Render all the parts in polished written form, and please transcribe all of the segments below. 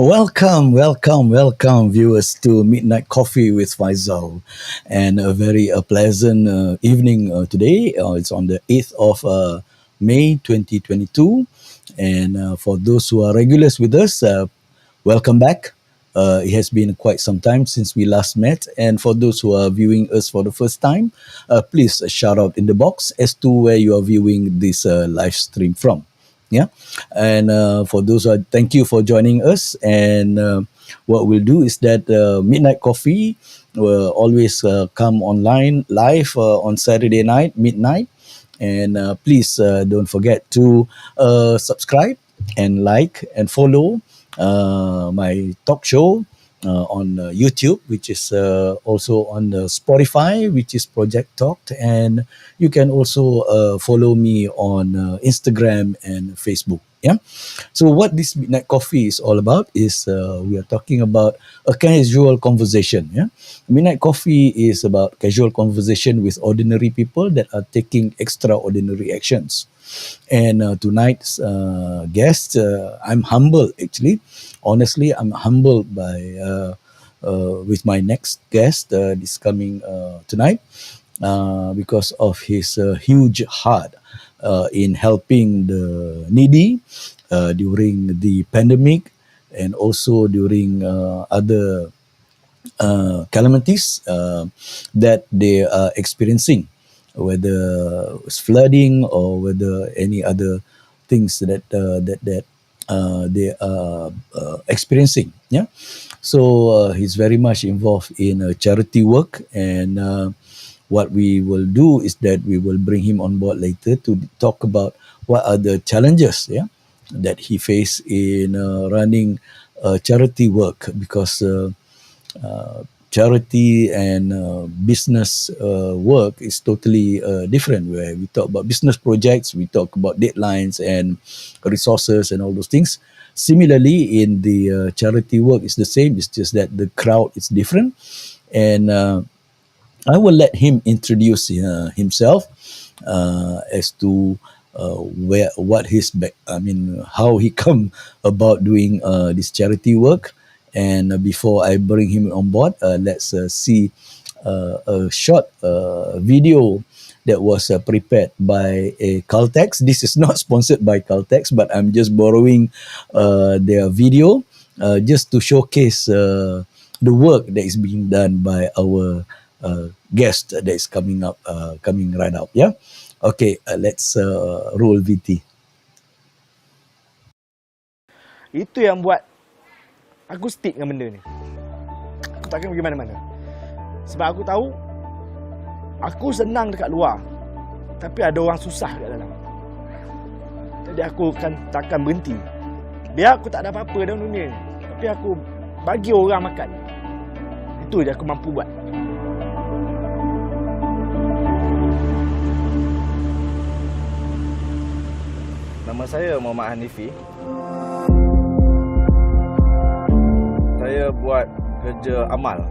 Welcome, viewers, to Midnight Coffee with Faisal, and a very pleasant evening today. It's on the 8th of May 2022, and for those who are regulars with us, welcome back. It has been quite some time since we last met, and for those who are viewing us for the first time, please shout out in the box as to where you are viewing this live stream from. Yeah, and for those who are, thank you for joining us. And what we'll do is that Midnight Coffee will always come online live on Saturday night midnight. And please don't forget to subscribe and like and follow my talk show on YouTube, which is also on Spotify, which is Project Talked, and you can also follow me on Instagram and Facebook. Yeah. So what this Midnight Coffee is all about is we are talking about a casual conversation. Yeah. Midnight Coffee is about casual conversation with ordinary people that are taking extraordinary actions. And tonight's guest, I'm humbled actually. Honestly, I'm humbled by with my next guest this coming tonight because of his huge heart in helping the needy during the pandemic and also during other calamities that they are experiencing, whether it's flooding or whether any other things that they are experiencing. Yeah, so he's very much involved in charity work, and what we will do is that we will bring him on board later to talk about what are the challenges, yeah, that he face in running charity work, because charity and business work is totally different. Where we talk about business projects, we talk about deadlines and resources and all those things. Similarly, in the charity work, it's the same. It's just that the crowd is different, and I will let him introduce himself as to what his back. I mean, how he come about doing this charity work. And before I bring him on board, let's see a short video that was prepared by a Caltex. This is not sponsored by Caltex, but I'm just borrowing their video just to showcase the work that is being done by our guest that is coming right up. Yeah. Okay, let's roll VT. Itu yang buat aku stick dengan benda ni. Aku takkan pergi mana-mana. Sebab aku tahu aku senang dekat luar, tapi ada orang susah kat dalam. Jadi aku takkan berhenti. Biar aku tak ada apa-apa dalam dunia ni, tapi aku bagi orang makan. Itu je aku mampu buat. Nama saya Muhammad Hanifi. Saya buat kerja amal.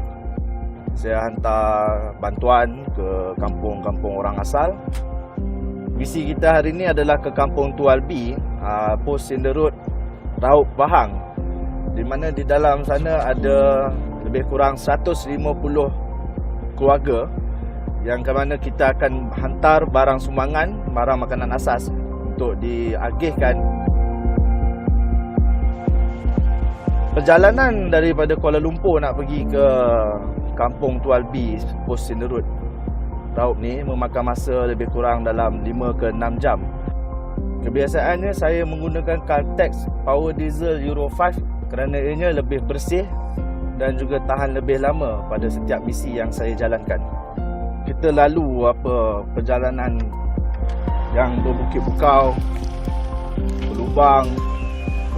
Saya hantar bantuan ke kampung-kampung orang asal. Misi kita hari ini adalah ke kampung Tual B, Post in the Road, Raub Pahang, di mana di dalam sana ada lebih kurang 150 keluarga yang ke mana kita akan hantar barang sumbangan, barang makanan asas untuk diagihkan. Perjalanan daripada Kuala Lumpur nak pergi ke kampung Tual B, Post in the Road, Raub ni memakan masa lebih kurang dalam 5 ke 6 jam. Kebiasaannya saya menggunakan Caltex Power Diesel Euro 5 kerana ianya lebih bersih dan juga tahan lebih lama pada setiap misi yang saya jalankan. Kita lalu perjalanan yang berbukit bukau, berlubang,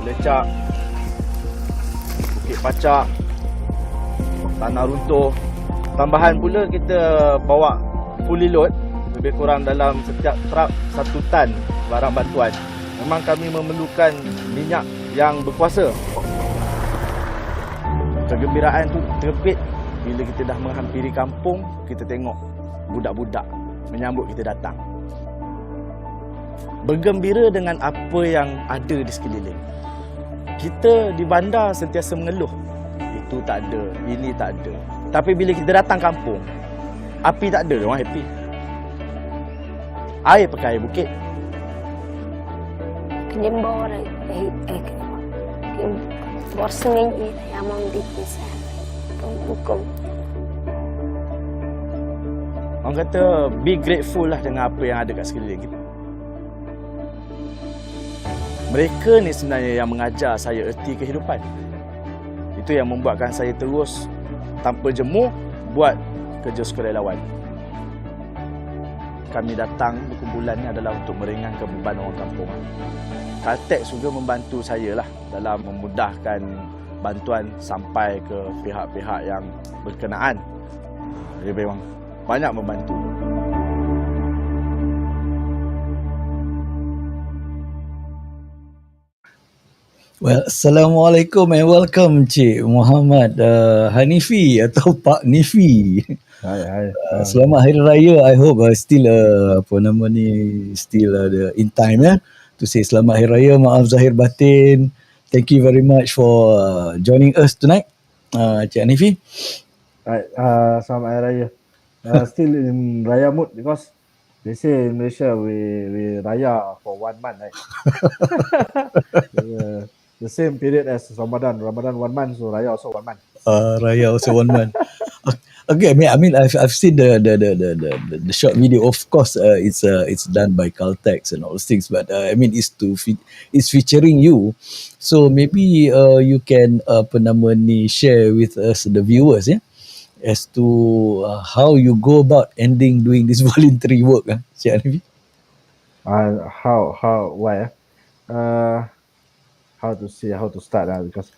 melecak, bukit pacak, tanah runtuh. Tambahan pula kita bawa fully load, lebih kurang dalam setiap truk 1 tan barang bantuan. Memang kami memerlukan minyak yang berkuasa. Kegembiraan tu terbit bila kita dah menghampiri kampung, kita tengok budak-budak menyambut kita datang. Bergembira dengan apa yang ada di sekeliling. Kita di bandar sentiasa mengeluh, itu tak ada, ini tak ada. Tapi bila kita datang kampung, api tak ada, orang happy. Air pakai air bukit. Kalimbor borsengin yang mau dipisah hukum. Orang kata be grateful lah dengan apa yang ada kat sekeliling kita. Mereka ni sebenarnya yang mengajar saya erti kehidupan. Itu yang membuatkan saya terus tanpa jemu buat kerja sukarelawan. Kami datang berkumpulan ni adalah untuk meringankan beban orang kampung. Caltex juga membantu saya lah dalam memudahkan bantuan sampai ke pihak-pihak yang berkenaan. Dia memang banyak membantu. Well, Assalamualaikum and welcome Cik Muhammad Hanifi atau Pak Nifi. Hai. Selamat Hari Raya. I hope still still in time to say Selamat Hari Raya. Maaf zahir batin. Thank you very much for joining us tonight, Cik Hanifi. Right, selamat Hari Raya. Still in Raya mood because they say in Malaysia we Raya for 1 month, right? The same period as Ramadan. Ramadan 1 month, so Raya also 1 month. Raya also 1 month. Okay, I mean, I've seen the short video. Of course, it's done by Caltex and all those things, but I mean, it's featuring you. So maybe you can share with us the viewers, as to how you go about doing this voluntary work, Cik Hanifi. How to start because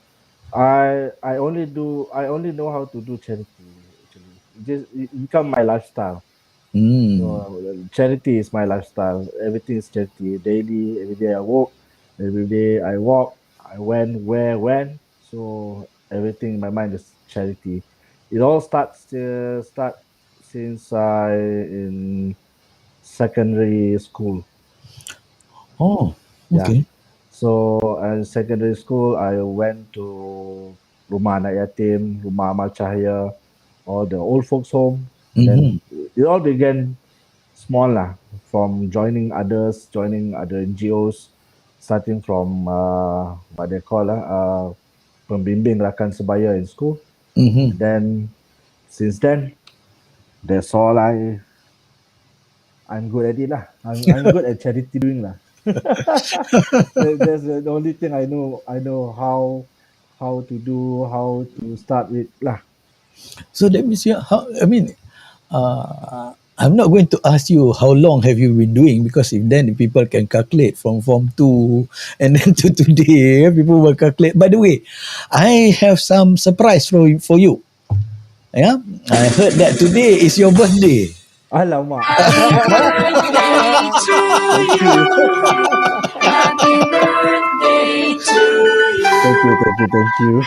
I only know how to do charity. Actually, it become my lifestyle. So, charity is my lifestyle. Everything is charity. Daily, every day I walk. Every day I walk. I went where when. So everything in my mind is charity. It all starts since I in secondary school. Oh, okay. Yeah. So in secondary school, I went to Rumah Anak Yatim, Rumah Amal Cahaya, all the old folks home. Then it all began small lah, from joining other NGOs, starting from what they call pembimbing rakan sebaya in school. Then since then, that's all I'm good at it lah. I'm good at charity doing lah. That's the only thing I know. I know how to do, how to start with lah. So that means I'm not going to ask you how long have you been doing, because if then people can calculate from Form 2 and then to today, people will calculate. By the way, I have some surprise for you. Yeah, I heard that today is your birthday. Alamak. Happy birthday to you. Thank you.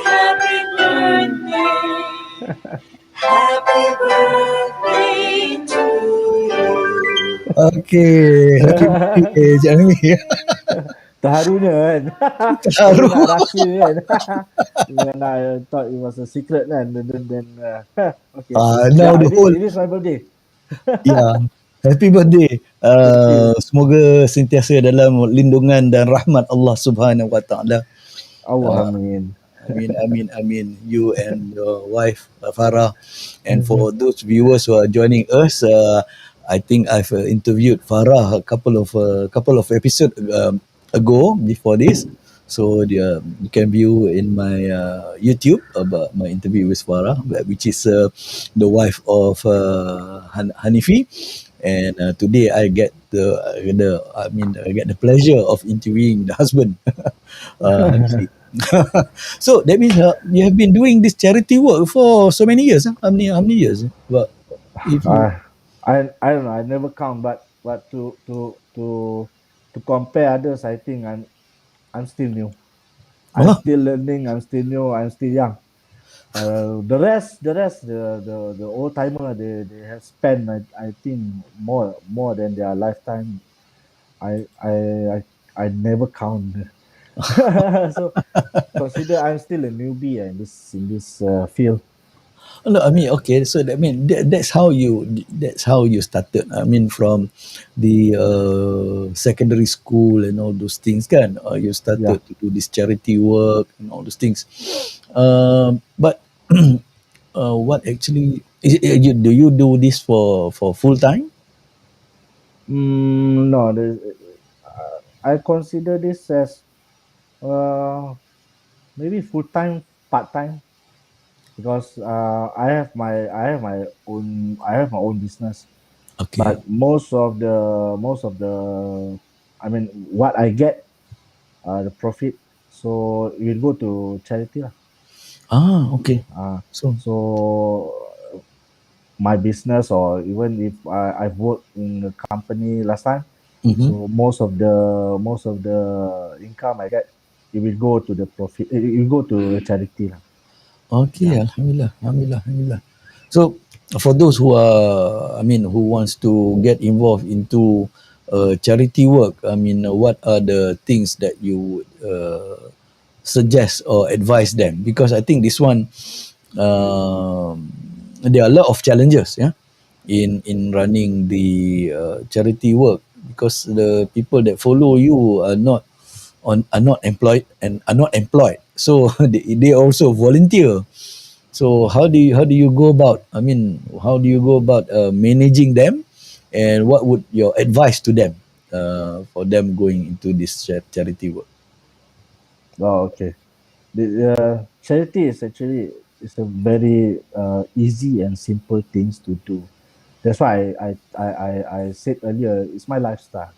Happy birthday. Happy birthday to you. Okay, happy birthday, Cik Hanifi. Terharunya kan. Terharu. Nak rahsia kan. When I thought it was a secret kan. Then okay. Now the whole. It is my birthday. Yeah. Happy birthday. Semoga sentiasa dalam lindungan dan rahmat Allah Subhanahu Wa Taala. Amin. Amin. You and your wife Farah, and for those viewers who are joining us, I think I've interviewed Farah a couple of episodes ago before this. So you can view in my YouTube about my interview with Farah, which is the wife of Hanifi. And today I get I get the pleasure of interviewing the husband, Hanifi. So that means you have been doing this charity work for so many years. Huh? How many years? But if you I I don't know. I never count, but to compare others, I think I'm still new. I'm oh, still learning. I'm still new. I'm still young. The old timer, they have spent, I think, more than their lifetime. I I I, I never count. So consider I'm still a newbie in this field. no, I mean, okay. So that's how you started. I mean, from the secondary school and all those things, can you Yeah. started to do this charity work and all those things. But what actually do you do this for full time? No, I consider this as uh maybe full time, part time, because I have my own business. Okay. But most of the I mean what I get, the profit, so it will go to charity lah. Okay. Uh, So. so my business, or even if I've worked in a company last time, Mhm. so most of the income I get, it will go to the profit. It will go to charity lah. Okay, Yeah. alhamdulillah, alhamdulillah, alhamdulillah. So for those who are, I mean, who wants to get involved into charity work, I mean, what are the things that you would suggest or advise them? Because I think this one, there are a lot of challenges, yeah, in running the charity work, because the people that follow you are not employed and are not employed, so they also volunteer. So how do you go about? I mean, how do you go about managing them, and what would your advice to them for them going into this charity work? Oh, okay. The charity is actually is a very easy and simple things to do. That's why I said earlier, it's my lifestyle.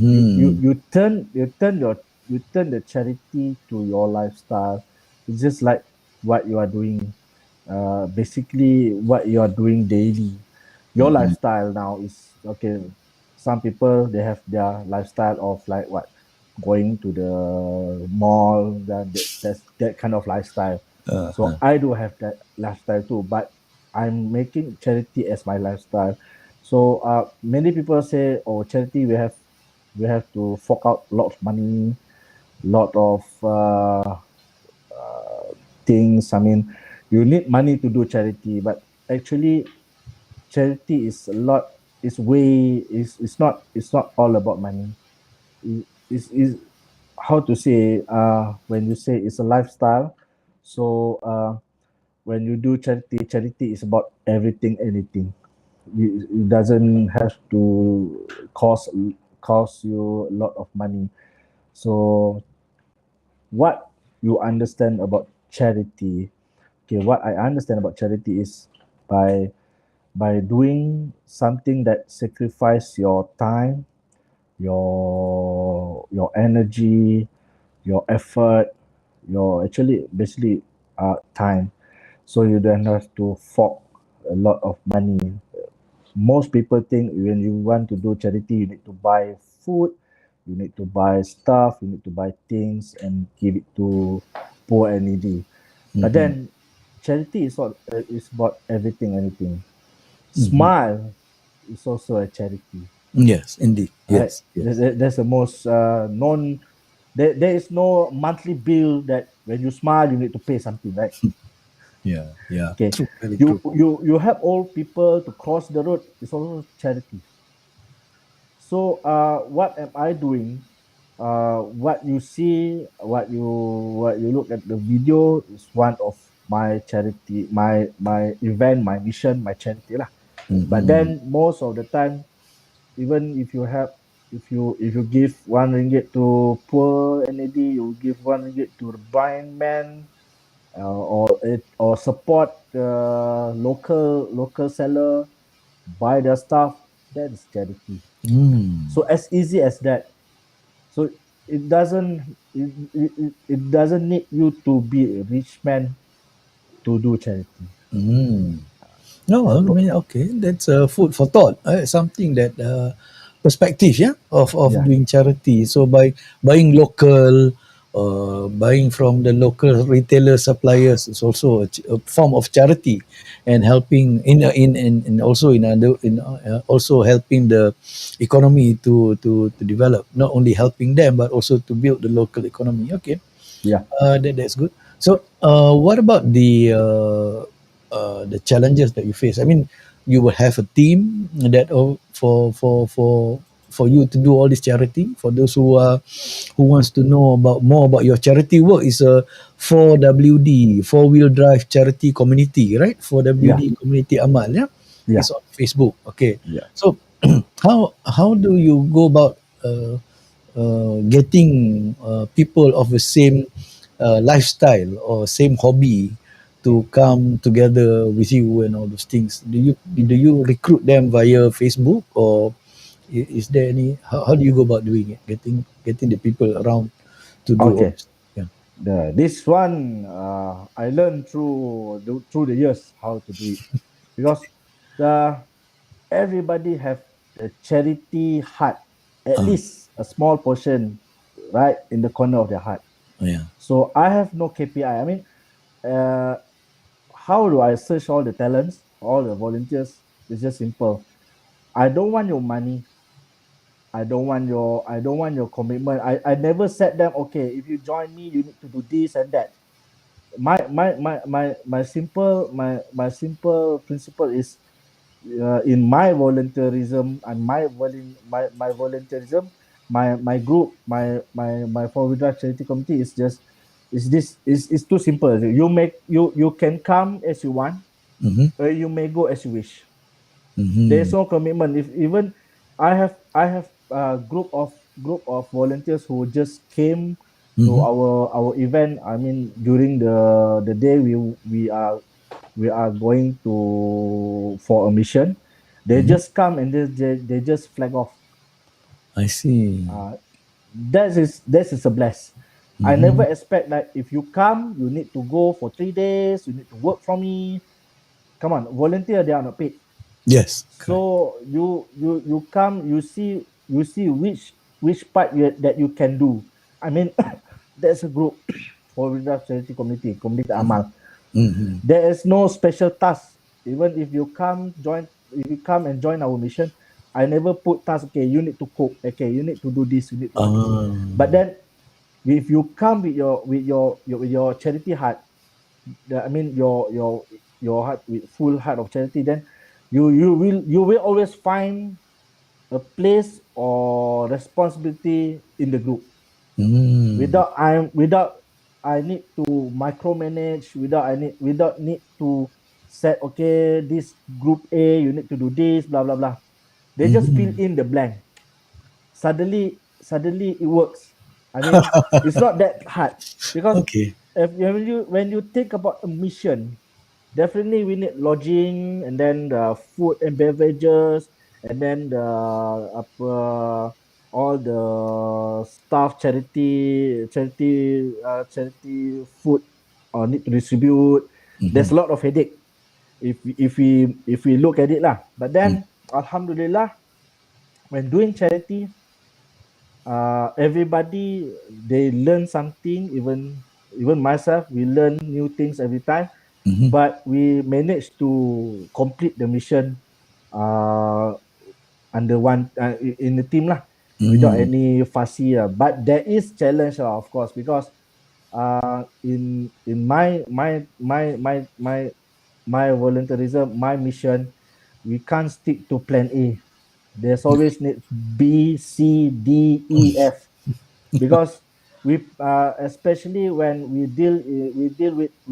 You you Mm-hmm. you turn you turn your you turn the charity to your lifestyle. It's just like what you are doing, basically what you are doing daily. Your Mm-hmm. lifestyle now is okay. Some people, they have their lifestyle of like what, going to the mall. That's that kind of lifestyle. So I do have that lifestyle too, but I'm making charity as my lifestyle. So many people say, oh, charity, we have to fork out a lot of money, lot of things. I mean, you need money to do charity, but actually, charity is a lot. It's way. It's not all about money. Is how to say? When you say it's a lifestyle, so when you do charity, charity is about everything, anything. It doesn't have to cost cost you a lot of money. So what you understand about charity? Okay, what I understand about charity is by doing something that sacrifice your time, your energy, your effort, your actually basically time. So you don't have to fork a lot of money. Most people think when you want to do charity, you need to buy food, you need to buy stuff, you need to buy things and give it to poor and needy. But Mm-hmm. then charity is not is about everything, anything. Mm-hmm. Smile is also a charity, Yes, indeed. right? Yes, yes. That's the most known. There is no monthly bill that when you smile you need to pay something, right? Yeah, yeah. Okay, True, very you true. you help old people to cross the road. It's also charity. So what am I doing? What you see, what you look at the video is one of my charity, my event, my mission, my charity lah. But Mm-hmm. then most of the time, even if you have, if you give 1 ringgit to poor NAD, you give 1 ringgit to the blind man, or support the local seller, buy their stuff. That is charity. Mm. So as easy as that. So it doesn't need you to be a rich man to do charity. Mm. No, I mean, okay, that's food for thought. Something that perspective, yeah, of Yeah, doing charity. So by buying local, buying from the local retailer suppliers is also a form of charity, and helping in also in other in also helping the economy to develop. Not only helping them, but also to build the local economy. Okay, yeah, that's good. So, what about the challenges that you face? I mean, you will have a team that for you to do all this charity. For those who wants to know about more about your charity work, is a 4WD, four wheel drive charity community, right? yeah, 4WD community Amal, yeah. yeah, It's on Facebook. Okay, yeah. so how do you go about getting people of the same lifestyle or same hobby to come together with you and all those things? Do you recruit them via Facebook, or is there any how do you go about doing it, getting the people around to do all Okay. this? Yeah. This one, I learned through the years how to do it, because the everybody have a charity heart, at Ah, least a small portion, right in the corner of their heart. yeah. So I have no KPI. I mean, uh, how do I search all the talents, all the volunteers? It's just simple. I don't want your money. I don't want your commitment. I never said them, okay, if you join me, you need to do this and that. My simple principle is, in my volunteerism and my volunteerism, my group, my Florida charity committee is just, is too simple. You can come as you want, Mm-hmm. or you may go as you wish. There's Mm-hmm. no commitment. If even I have a group of volunteers who just came to Mm-hmm. our event. I mean, during the day we are going to for a mission. They Mm-hmm. just come and they just flag off. I see. That is a bless. I never Mm-hmm. expect that if you come, you need to go for 3 days. You need to work for me. Come on, volunteer. They are not paid. Yes, correct. So you come, you see which part that you can do. I mean, there's a group for Windows Charity Community Amal. Mm-hmm. There is no special task. Even if you come and join our mission, I never put task. Okay, you need to cook. Okay, you need to do this. You need to do this. Ah. But then, if you come with your charity heart, I mean your heart, with full heart of charity, then you will always find a place or responsibility in the group, Mm. without I need to micromanage, without need to set, okay, this group A, you need to do this, blah blah blah. They just fill Mm-hmm. in the blank. Suddenly it works. I mean, it's not that hard, because Okay. if when you think about a mission, definitely we need lodging, and then the food and beverages, and then the all the staff, charity food, need to distribute. There's Mm-hmm. a lot of headache if we look at it lah. But then, alhamdulillah, when doing charity, everybody, they learn something. Even myself, we learn new things every time. Mm-hmm. But we managed to complete the mission, uh, under one, in the team lah, without Mm-hmm. any fussy. But there is challenge, of course, because in my volunteerism, my mission, we can't stick to plan A. There's always need B, C, D, E, F, because especially when we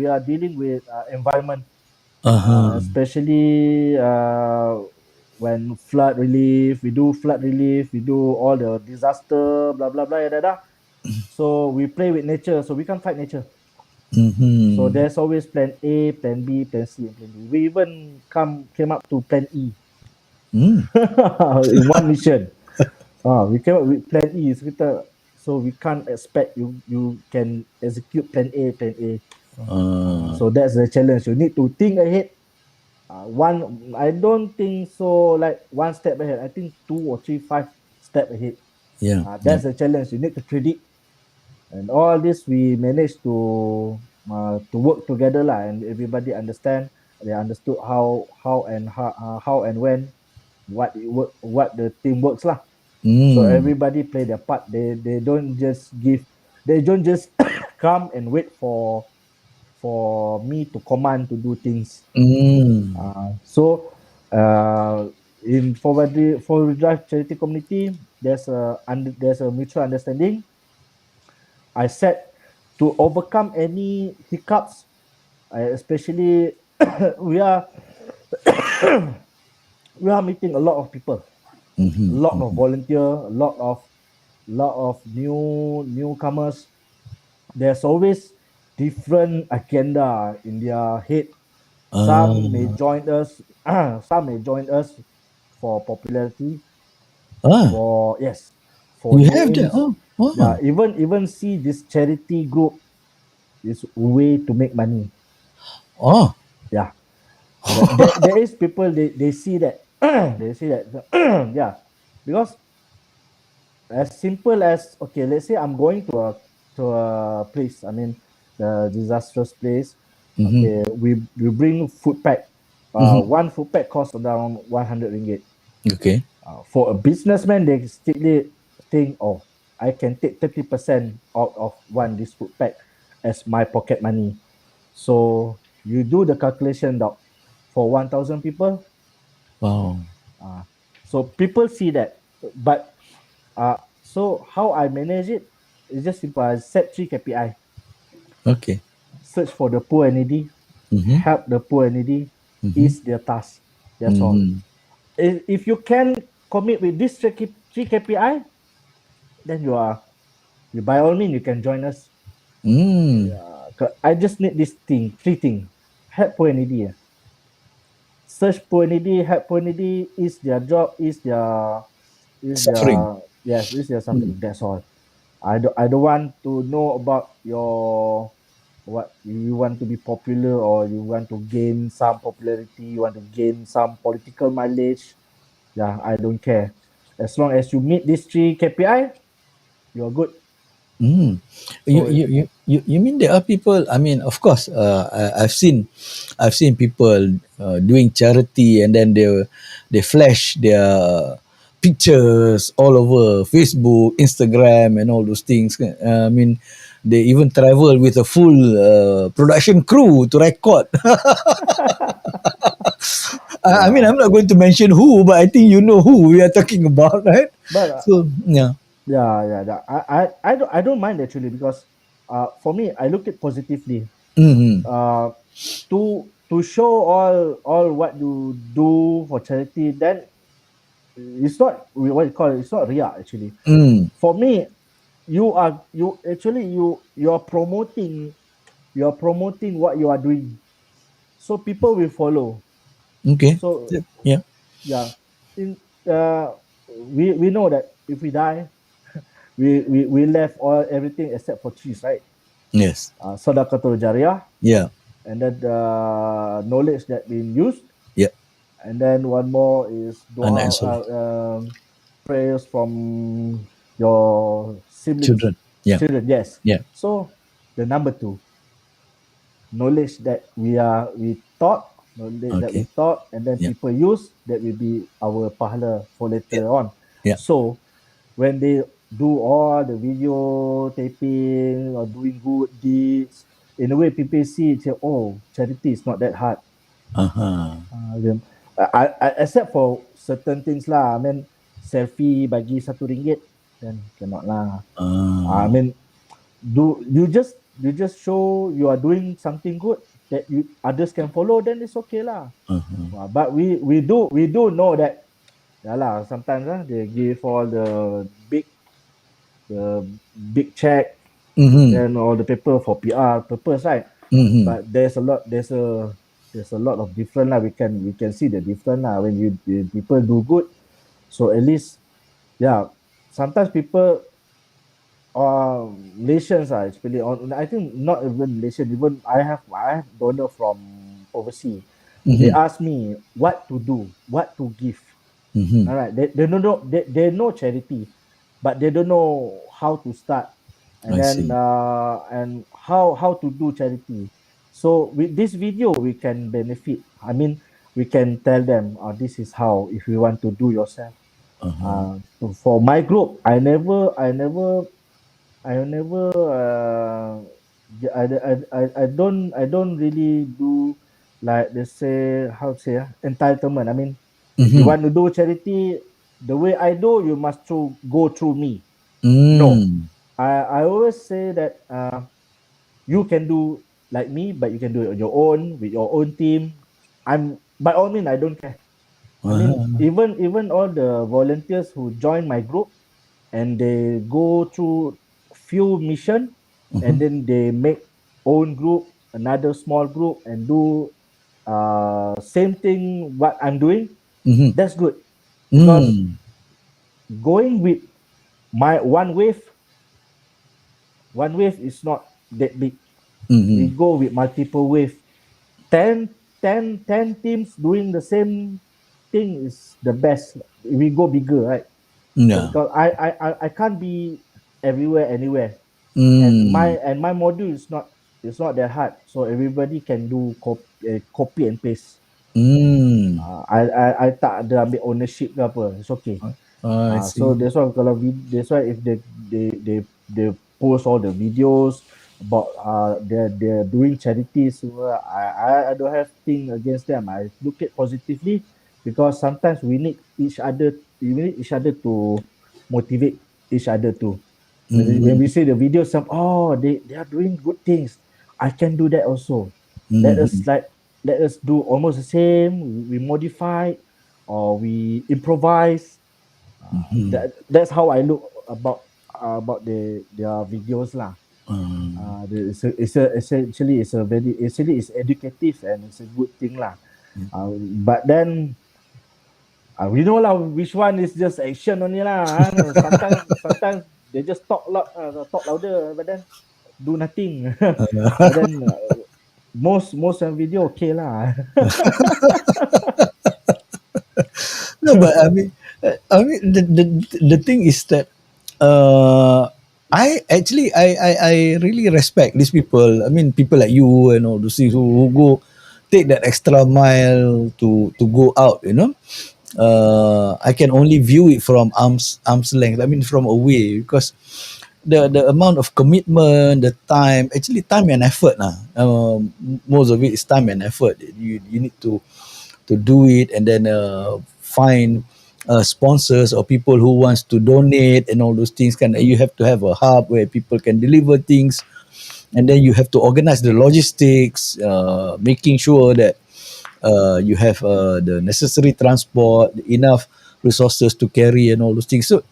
are dealing with environment. Uh-huh. Especially when flood relief, we do flood relief, we do all the disaster, blah blah blah, yada, yada. So we play with nature, so we can't fight nature. So Mm-hmm. there's always plan A, plan B, plan C, and plan D. We even came up to plan E Mm. in one mission. We came up with plan E. So we can't expect you can execute plan A, plan A. Uh, So that's the challenge. You need to think ahead. I don't think so. Like one step ahead. I think two or three, 5 step ahead. yeah, yeah. That's the challenge. You need to predict, and all this we managed to work together lah, and everybody understand. They understood how and when what the team works lah. So Mm. everybody play their part. They don't just come and wait for me to command to do things. Mm. So in forward drive charity community, there's a mutual understanding. I said to overcome any hiccups, especially we are we are meeting a lot of people, a Mm-hmm. lot of Mm-hmm. volunteer, a lot of newcomers. There's always different agenda in their head. Some may Uh, join us, some may join us for popularity, ah, for yes, for you have that? names. Oh, Yeah, oh, even see this charity group is a way to make money. oh. Yeah, there is people they see that they see that yeah, because as simple as okay, let's say I'm going to a place. I mean, the disastrous place. Mm-hmm. Okay, we bring food pack. Mm-hmm. One food pack costs around 100 ringgit. Okay. For a businessman, they strictly think, oh, I can take 30% out of one this food pack as my pocket money. So you do the calculation, doc, for 1,000 people. Wow. Uh, so people see that, but so how I manage it is just simple. I set 3 KPI: Okay. search for the poor and needy, Mm-hmm. help the poor and needy, Mm-hmm. is their task. That's all. Mm-hmm. If you can commit with this three KPI, then you by all means you can join us. Mm. Yeah, I just need this thing, three thing: help poor and needy. Search poor and needy, help poor and needy, is their job, is Suffering. their yes, is their Mm. suffering. That's all. I don't want to know about your what you want to be popular, or you want to gain some popularity, you want to gain some political mileage. Yeah, I don't care. As long as you meet these 3 KPI, you're good. Mm. You, So you you you you mean there are people? I mean, of course, I've seen people doing charity, and then they flash their pictures all over Facebook, Instagram, and all those things. I mean, they even travel with a full production crew to record. I mean, yeah, I'm not going to mention who, but I think you know who we are talking about, right? but So yeah. yeah. I don't mind actually, because for me, I look at positively. Mm-hmm. Uh, to show all what you do for charity, then it's not what you call it. It's not ria actually. Mm. For me, you're promoting what you are doing, so people will follow. Okay. So Yeah. yeah, in we know that if we die, we left everything except for trees, right? Yes. Sadaqatul jariyah, Yeah. and then the knowledge that been used, Yeah. and then one more is Anak dua, yang soleh. prayers from your siblings, Children. Yeah. children. Yes. Yeah. So the number two, knowledge that Okay. we taught, and then Yeah. people use, that will be our pahala for Yeah. later on. Yeah. So when they do all the video taping or doing good deeds, in a way people see it, say, oh, charity is not that hard. Uh-huh. Then, except for certain things lah. I mean, selfie bagi RM1, then cannot lah. I Uh, mean, you just show you are doing something good. that you others can follow, then it's okay lah. Uh-huh. But we do know that, yeah lah, sometimes they give all the big check, Mm-hmm. then all the paper for PR purpose, right? Mm-hmm. But there's a lot of different lah. We can see the different lah when people do good. So at least, yeah, sometimes people, Malaysians are especially on. I think not even Malaysian. Even I have donor from overseas. They Mm-hmm. ask me what to do, what to give. Mm-hmm. All right, they don't know, they know charity, but they don't know how to start, and I then see. and how to do charity. So with this video, we can benefit. I mean, we can tell them, this is how if you want to do yourself. Uh-huh. For my group, I never I don't really do, like they say, how to say, entitlement. I mean, if you Mm-hmm. want to do charity the way I do, you must go through me. No, Mm. I always say that, you can do like me, but you can do it on your own with your own team. I'm by all means, I don't care. I mean, Uh-huh. even all the volunteers who join my group, and they go through few mission, Uh-huh. and then they make own group, another small group, and do same thing what I'm doing. Mm-hmm. That's good, because Mm. going with my one wave is not that big. We Mm-hmm. go with multiple wave. 10 teams doing the same thing is the best. We go bigger, right? So Yeah. because I can't be everywhere, anywhere, and Mm. my module is not that hard, so everybody can do copy and paste. Mm. I tak ada ambil ownership ke apa, it's okay. I So see. that's why if they post all the videos about, they're doing charities, I don't have thing against them. I look at positively, because sometimes we need each other to motivate each other too. When we Mm-hmm. see the videos, they are doing good things, I can do that also. let us Mm-hmm. like let us do almost the same, we modify, or we improvise. Mm-hmm. That's how I look about their videos lah. Essentially, it's educative, and it's a good thing lah. But then, we know lah which one is just action only lah. Sometimes they just talk louder, but then do nothing. But then, most of video okay lah. No, but I mean, the thing is that, uh, I really respect these people. I mean, people like you and all those things who go take that extra mile to go out. I can only view it from arm's length. I mean, from away, because the amount of commitment, the time, actually time and effort. Most of it is time and effort. You need to do it, and then find sponsors or people who wants to donate and all those things. You have to have a hub where people can deliver things, and then you have to organize the logistics, making sure that you have the necessary transport, enough resources to carry, and all those things. So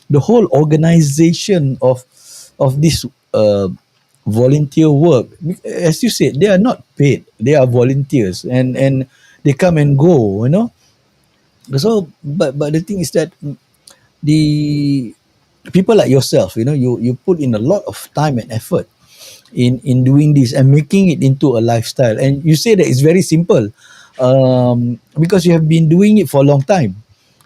the whole organization of this volunteer work, as you said, they are not paid, they are volunteers, and they come and go. So but the thing is that, the people like yourself, you put in a lot of time and effort in doing this and making it into a lifestyle, and you say that it's very simple, because you have been doing it for a long time.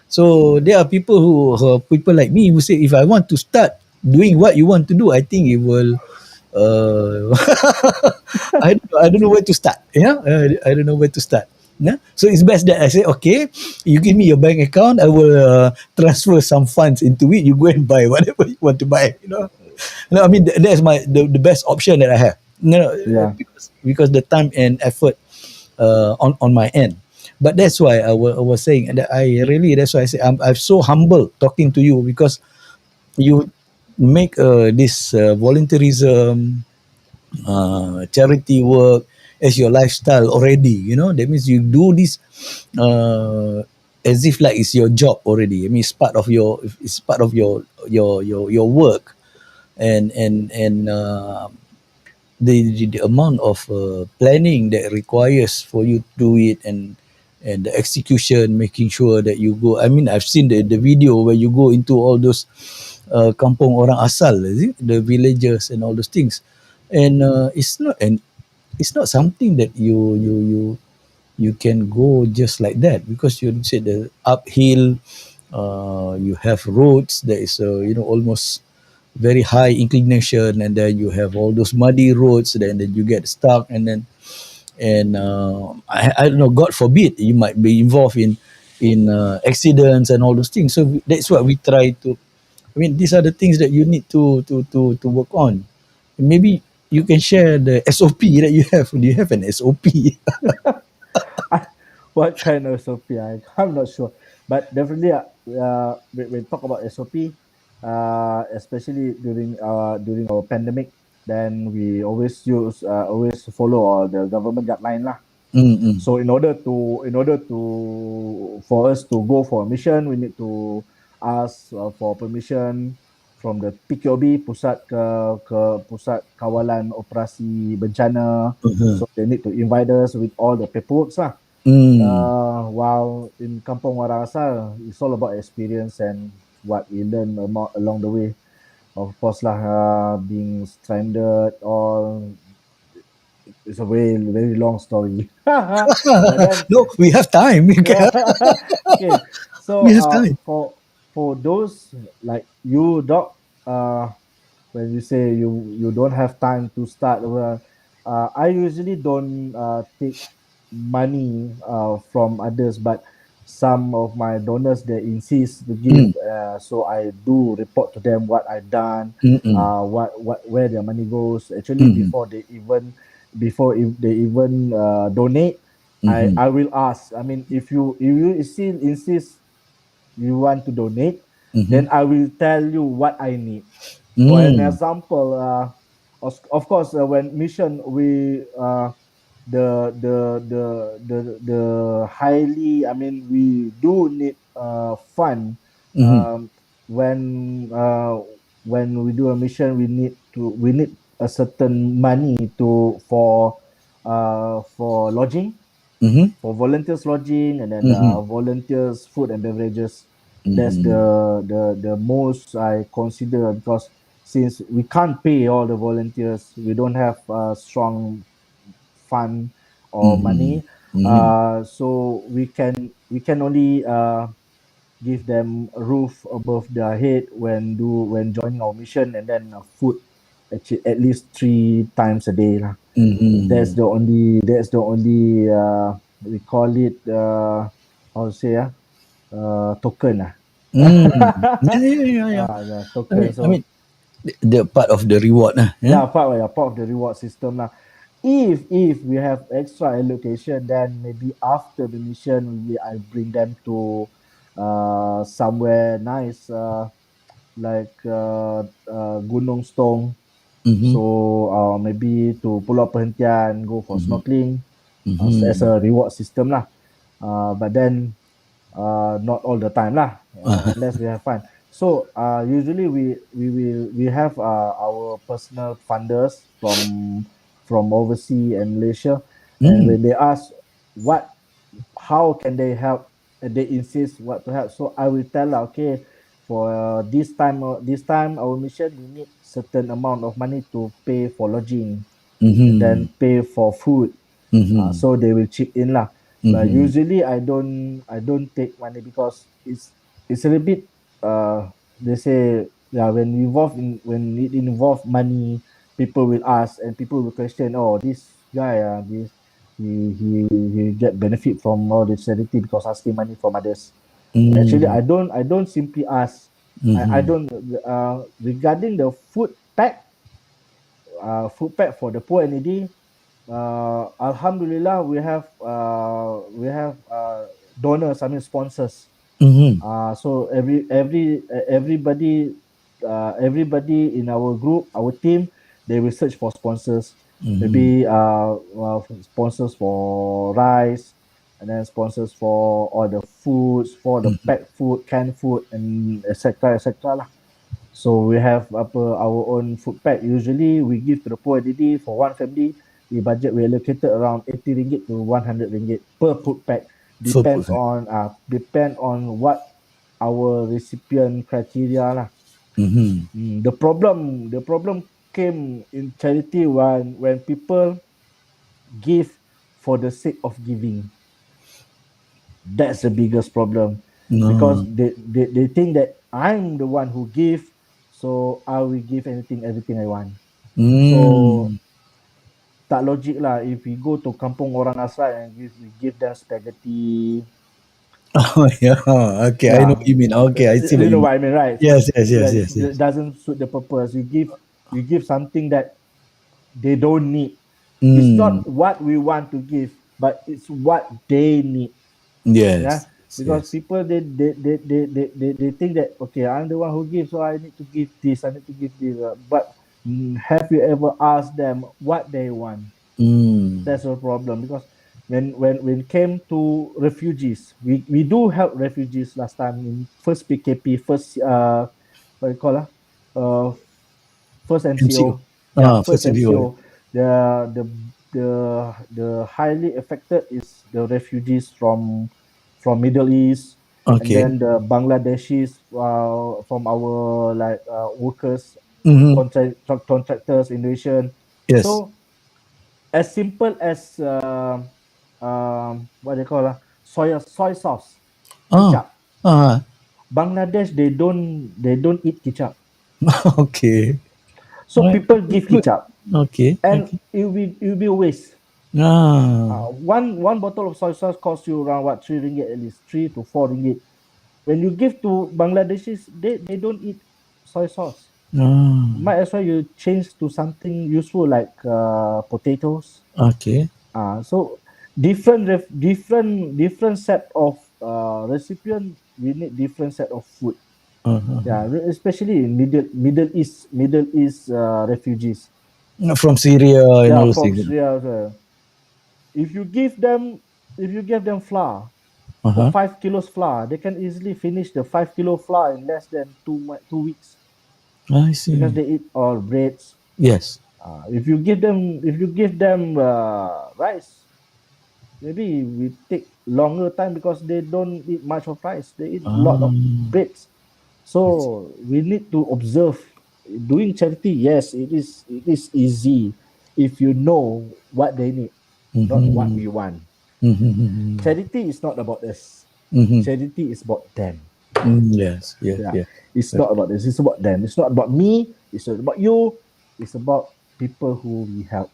So there are people people like me who say, if I want to start doing what you want to do, I think it will, uh, I don't know where to start. I don't know where to start. Yeah? So it's best that I say, okay, you give me your bank account, I will transfer some funds into it. You go and buy whatever you want to buy. No, I mean, that's the best option that I have. Yeah, Because the time and effort on my end. But that's why I was saying that that's why I say I'm so humble talking to you, because you make this volunteerism, charity work, as your lifestyle already. That means you do this uh, as if like it's your job already. I mean, it's part of your work, and the amount of planning that requires for you to do it, and the execution, making sure that you go. I mean, I've seen the video where you go into all those kampong orang asal, is it? The villages and all those things, and it's not something that you can go just like that, because you said the uphill, you have roads that is almost very high inclination, and then you have all those muddy roads, then you get stuck, and I don't know, God forbid, you might be involved in accidents and all those things. So that's what we try to. I mean, these are the things that you need to work on. Maybe you can share the SOP that you have. Do you have an SOP? What kind of SOP? I'm not sure, but definitely, we talk about SOP, especially during our pandemic. Then we always follow all the government guideline lah. Mm-mm. So in order to for us to go for a mission, we need to ask for permission from the PKOB, Pusat Kawalan Operasi Bencana. Uh-huh. So they need to invite us with all the paperwork lah. Mm. While in Kampung Warasal, it's all about experience and what we learn along the way. Of course lah, being stranded, all it's a very very long story. But then, No, we have time. okay. So We have time. for those like you, Doc, when you say you don't have time to start, I usually don't take money from others, but some of my donors, they insist to give, Mm. so I do report to them what I've done, Mm-mm. what where their money goes. Actually, Mhm. before if they even donate, Mhm. I will ask. I mean, if you still insist you want to donate, then Mhm. I will tell you what I need. For an Mm. example, of course, when mission, we the highly, I mean, we do need fund. Mhm. um, when we do a mission, we need a certain money to for lodging, Mhm. for volunteers lodging, and then Mhm. volunteers food and beverages. That's Mhm. the most I consider, because since we can't pay all the volunteers, we don't have strong fund or Mhm. money. Mhm. So we can only give them a roof above their head when joining our mission, and then food actually at least 3 times a day lah. That's Mhm. the only we call it, how to say, token lah. Mm. Yeah, yeah, yeah, yeah. The I token. mean, I mean, So the part of the reward, yeah. yeah, part of the reward system lah. If we have extra allocation, then maybe after the mission, I bring them to somewhere nice, like Gunung Stong. Mhm. So maybe to Pulau Perhentian, go for Mhm. snorkeling, as Mhm. a reward system lah. But then not all the time lah, Uh-huh. unless we have fun. So usually we have our personal funders from overseas and Malaysia, and Mm. when they ask what how can they help, they insist what to help. So I will tell her, okay, for this time our mission, we need certain amount of money to pay for lodging, and Mhm. then pay for food. Mhm. So they will chip in lah. But Mhm. usually I don't take money, because it's a little bit, they say, yeah, when it involve money, people will ask and people will question, oh, this guy, this he get benefit from all this charity because asking money from others. Actually, Mm. I don't simply ask. I Mhm. don't, regarding the food pack for the poor and needy. Alhamdulillah, we have donors, I mean sponsors. Mhm. So everybody in our group, our team, they will search for sponsors. Mm-hmm. Maybe sponsors for rice, and then sponsors for all the foods, for the packed food, canned food, and etc. etc. lah. So we have our own food pack. Usually we give to the poor elderly for one family. We allocated around 80 ringgit to 100 ringgit per food pack. For food. Depend on what our recipient criteria lah. Mm-hmm. The problem came in charity when people give for the sake of giving. That's the biggest problem, because No. they think that I'm the one who give, so I will give everything I want. So Mm. tak logic lah if we go to kampung orang asal and we give them spaghetti. Oh yeah. Okay, I know Yeah, what you mean. Okay, I see what you you know mean. what I mean, right? Yes, yes, yes, Yeah, yes, it yes. doesn't suit the purpose. We give something that they don't need. It's Mm. not what we want to give, but it's what they need. Yeah, Yes, yes, because yes. people they think that, okay, I'm the one who gives, so I need to give this, I need to give this. But have you ever asked them what they want? Mm. That's a problem, because when it came to refugees, we do help refugees last time in first PKP, first what do you call uh first MCO. MCO. Yeah, Ah, first first review. MCO. The the the highly affected is the refugees from Middle East, and Okay. then the Bangladeshis from our like workers, Mm-hmm. contractors, Indonesian. Yes. So as simple as what they call soy sauce, Ah. ketchup. Ah. Bangladesh, they don't eat ketchup, Okay. so Right. people give Good. ketchup, Okay. and Okay. it will be a waste. Ah. One bottle of soy sauce costs you around what, 3 ringgit, at least 3 to 4 ringgit. When you give to Bangladeshis, they don't eat soy sauce. Ah. Might as well you change to something useful like potatoes. Okay. So different set of recipient. We need different set of food. Uh-huh. Yeah, especially in Middle East refugees. From Syria and Yeah, all those from things. Syria. If you give them if you give them flour for Uh-huh. 5 kilos flour, they can easily finish the 5 kilo flour in less than 2 weeks, I because see. they eat all breads. Yes. If you give them rice, maybe we take longer time, because they don't eat much of rice. They eat a lot of Ah. breads. Yes. So we need to observe. Doing charity, yes, it is easy if you know what they need, not what Mm-hmm. we want. Mm-hmm. Charity is not about us. Mm-hmm. Charity is about them. Yes. Yes. Yeah, Yes. it's Correct. not about this. It's about them. It's not about me. It's not about you. It's about people who we help.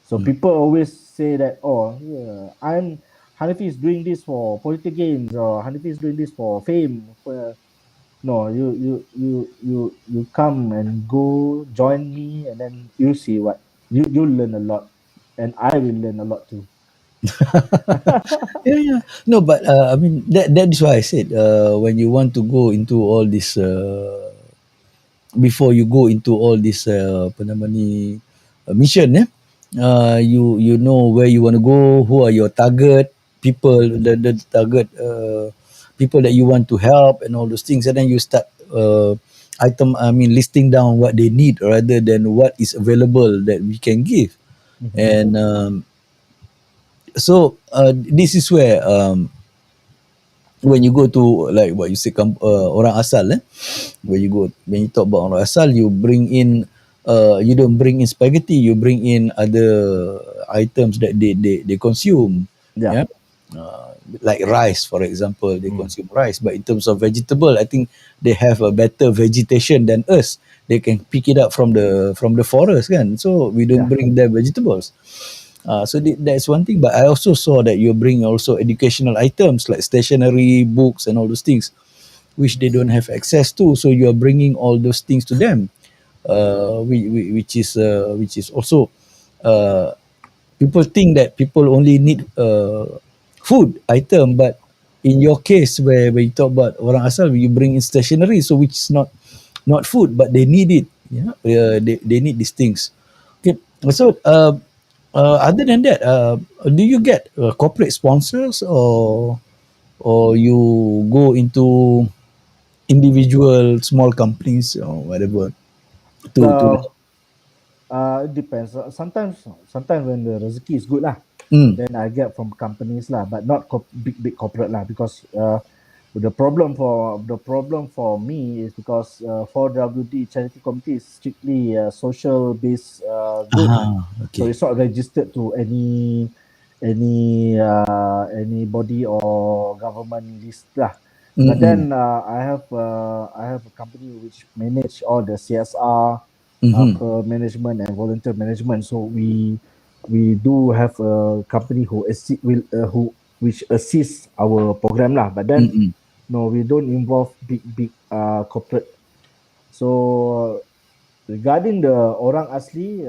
So Mm. people always say that, oh, yeah, I'm Hanifi is doing this for political gains, or Hanifi is doing this for fame. No, you come and go, join me, and then you see what you learn a lot, and I will learn a lot too. Yeah, yeah. No, but I mean that is why I said when you want to go into all this before you go into all this apa nama ni mission you know where you want to go, who are your target people, the target people that you want to help and all those things, and then you start listing down what they need rather than what is available that we can give. Mhm. And so this is where when you go to like what you say orang asal when you talk about orang asal, you bring in you don't bring in spaghetti, you bring in other items that they consume. Yeah. Yeah. Like rice, for example, they Mm. consume rice, but in terms of vegetable, I think they have a better vegetation than us. They can pick it up from the forest kan, so we don't Yeah. bring their vegetables. That's one thing. But I also saw that you bring also educational items like stationery, books, and all those things, which they don't have access to. So you are bringing all those things to them, which is also uh, people think that people only need food item, but in your case where you talk about orang asal, you bring in stationery, so which is not food, but they need it. Yeah, they need these things. Okay, So, other than that, do you get corporate sponsors, or you go into individual small companies or whatever to Uh, it depends. Sometimes when the rezeki is good lah, mm, then I get from companies lah, but not big corporate lah, because the problem for me is because 4WD charity committee is strictly social based group, so okay. it's not registered to any body or government list lah. But Mm-mm. then I have a company which manage all the CSR, Mm-hmm. management and volunteer management. So we do have a company who which assists our program lah. But then Mm-mm. no, we don't involve big corporate. So regarding the orang asli,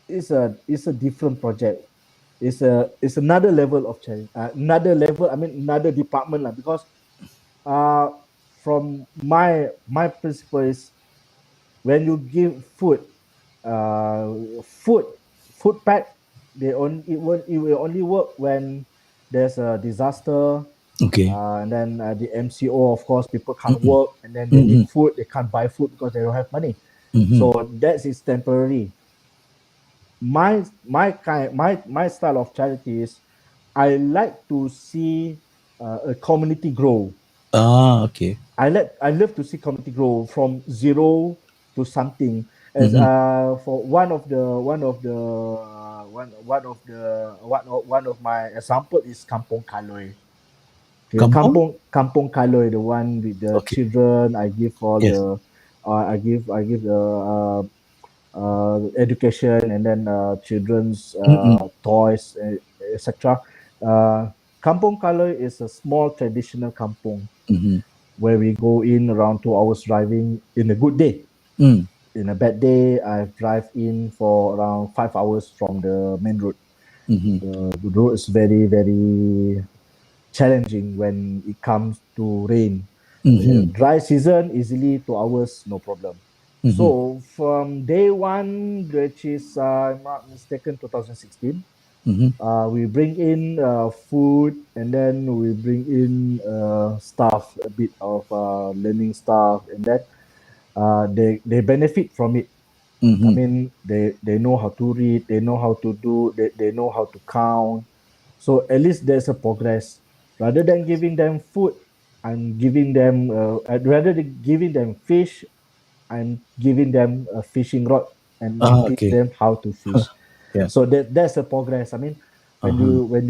it's a different project. It's another level of challenge. Another level. I mean, another department lah. Because uh, from my principle is, when you give uh, food food pack, it will only work when there's a disaster, Okay. and then the MCO, of course, people can't Mm-mm. work, and then they need Mm-mm. food, they can't buy food because they don't have money. Mm-hmm. So that is temporary. My style of charity is, I like to see a community grow. Okay. I love to see community grow from zero to something. As Mm-hmm. for one of my example is Kampong Kaloi. Okay, Kampong. Kampong Kaloi, the one with the Okay. children. I give all Yes. the I give the education, and then children's Mm-mm. toys, etc. Kampong Kaloi is a small traditional kampong Mm-hmm. where we go in around 2 hours driving in a good day. Mm. In a bad day, I drive in for around 5 hours from the main road. Mm-hmm. The road is very, very challenging when it comes to rain. Mm-hmm. Dry season, easily 2 hours, no problem. Mm-hmm. So from day one, which is, I'm not mistaken, 2016, Mm-hmm. we bring in food, and then we bring in stuff, a bit of learning stuff, and then they benefit from it. I Mm-hmm. mean, they know how to read, they know how to do, they know how to count. So at least there's a progress. Rather than giving them food, I'm giving them rather than giving them fish, I'm giving them a fishing rod and teach Okay. them how to fish. Yeah. So that's a progress. I mean, Uh-huh. when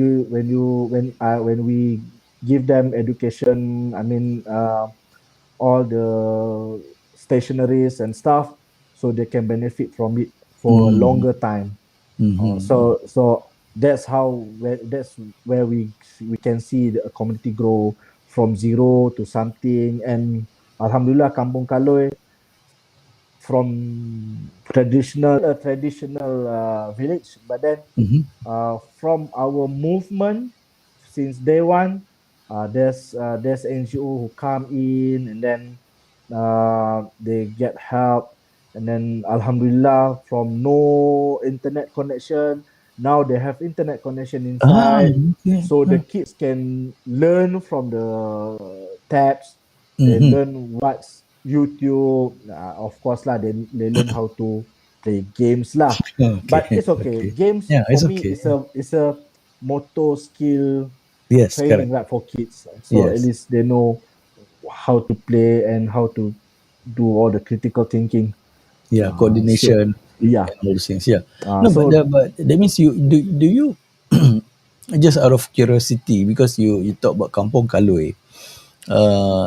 we give them education, I mean, all the stationaries and stuff, so they can benefit from it for a Mm-hmm. longer time. Mm-hmm. So that's where we can see the community grow from zero to something. And Alhamdulillah, Kampung Kaloi, from traditional village, but then Mm-hmm. from our movement since day one, there's NGO who come in, and then they get help, and then Alhamdulillah, from no internet connection, now they have internet connection inside, Okay. so the kids can learn from the tabs. They Mm-hmm. learn what's YouTube. Of course lah, they learn how to play games lah. Okay. But it's okay. Okay. Games Yeah, for it's me okay. is a motor skill Yes, training, correct. right, for kids. So at Yes. least they know how to play and how to do all the critical thinking. Yeah, So coordination yeah. and all those things. Yeah. No, but So that means do you just out of curiosity, because you talk about Kampung Kaloi.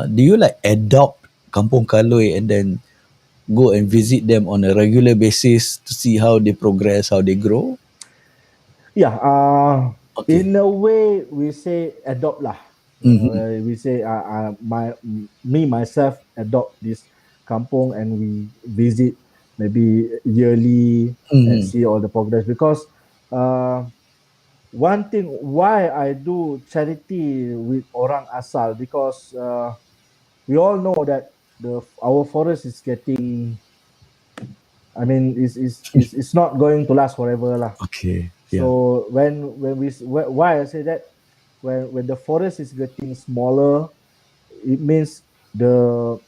Do you like adopt Kampung Kaloi and then go and visit them on a regular basis to see how they progress, how they grow? yeah, Okay. in a way we say adopt lah. Mm-hmm. We say me myself adopt this kampong, and we visit maybe yearly and Mm-hmm. see all the progress. Because uh, one thing why I do charity with orang asal, because we all know that our forest is getting I mean, it's not going to last forever lah. Okay. Yeah. So why I say that, when the forest is getting smaller, it means the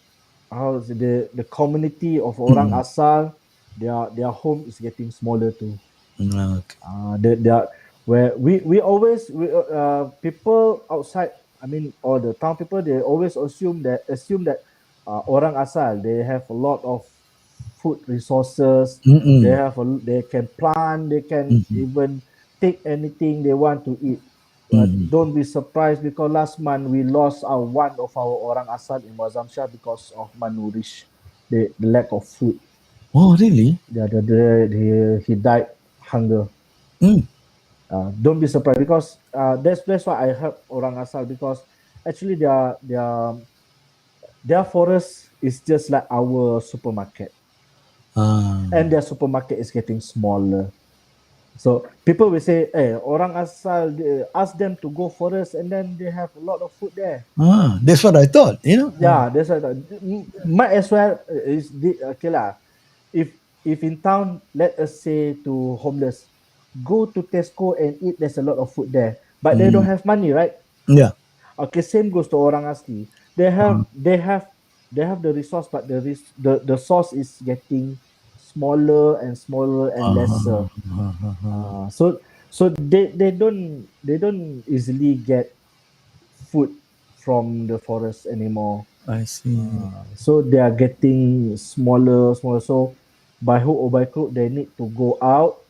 how is it, the community of orang Mm. asal, their home is getting smaller too. Okay. They are, where we always people outside, I mean, or the town people, they always assume that orang asal, they have a lot of food resources. Mm-mm. They can plant, they can Mm-hmm. even take anything they want to eat. Mm-hmm. Don't be surprised, because last month we lost one of our orang asal in Wazamsha because of malnourished, the lack of food. Oh, really? He died hunger. Mm. Don't be surprised, because that's why I help orang asal, because actually their forest is just like our supermarket, Ah. and their supermarket is getting smaller. So people will say, "Hey, orang asal, ask them to go forest, and then they have a lot of food there." Ah. That's what I thought. You know. Yeah, that's why might as well okay lah. If in town, let us say to homeless, go to Tesco and eat. There's a lot of food there, but they don't Mm. have money, right? Yeah. Okay, same goes to orang asli. They Uh, have they have they have the resource, but the source is getting smaller and smaller and lesser. So they don't easily get food from the forest anymore. I see. So they are getting smaller. So by hook or by crook, they need to go out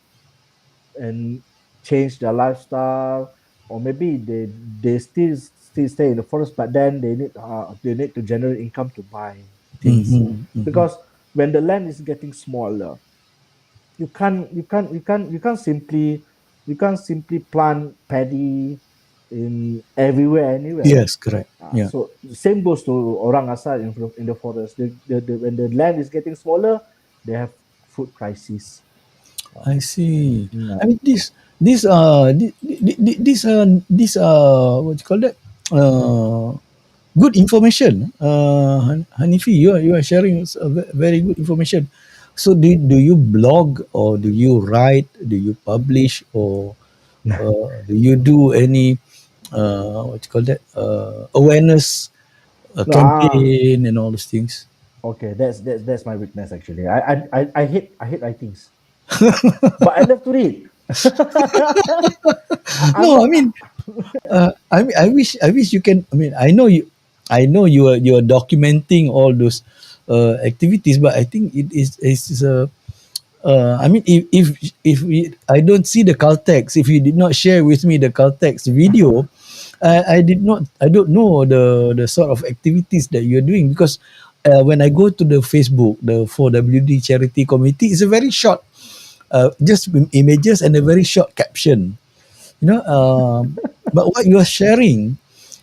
and change their lifestyle, or maybe they still stay in the forest, but then they need to generate income to buy things, Mm-hmm. Mm-hmm. because when the land is getting smaller, you can't simply plant paddy in everywhere anywhere. Yes, correct. Yeah. So same goes to orang asal in the forest. When the land is getting smaller, they have food crisis. I see. Yeah. I mean, this what you call that? Good information. Hanifi, you are sharing very good information. So do you blog, or do you write? Do you publish, or do you do any what you call that, awareness Ah, campaign and all those things? okay. That's my weakness actually. I hate writings, but I love to read. I'm No, I not. mean, I wish you can. I mean, I know you are documenting all those activities, but I think I mean, I don't see the Caltex, if you did not share with me the Caltex video, I don't know the sort of activities that you're doing, because when I go to the Facebook, the 4WD charity committee, it's a very short, just images and a very short caption, you know. But what you are sharing